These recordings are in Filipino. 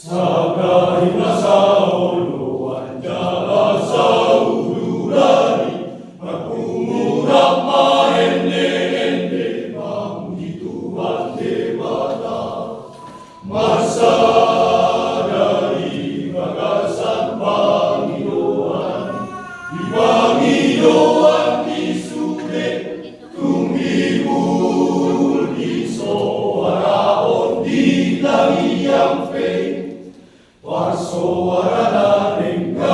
Sa kahina sa uluan, jala sa udurani, magpumurap maende-ende, mamuji Tuhan dewata. Masa dari bagasan Panginoan, di Panginoan isuke, tumibul di soaraon di tangi yang fe. Parsuara na lenggan,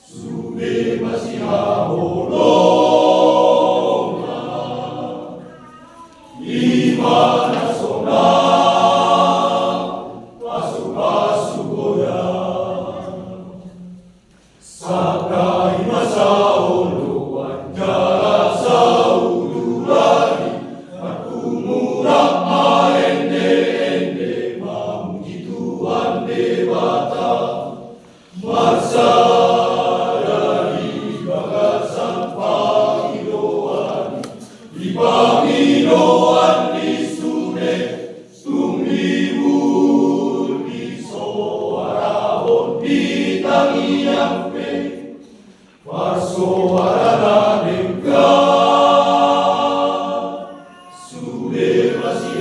sude masih haholonga, imana sona, pasu-pasu goyang. Sakai masa uluan, jala sa udurani, magpumurap maende-ende, mamuji Tuhan dewata. Masa dari bagasan Panginoan, di Panginoan isude, tumibul di soarahon di tangi yang pe. Parsuara na lenggan, sude masih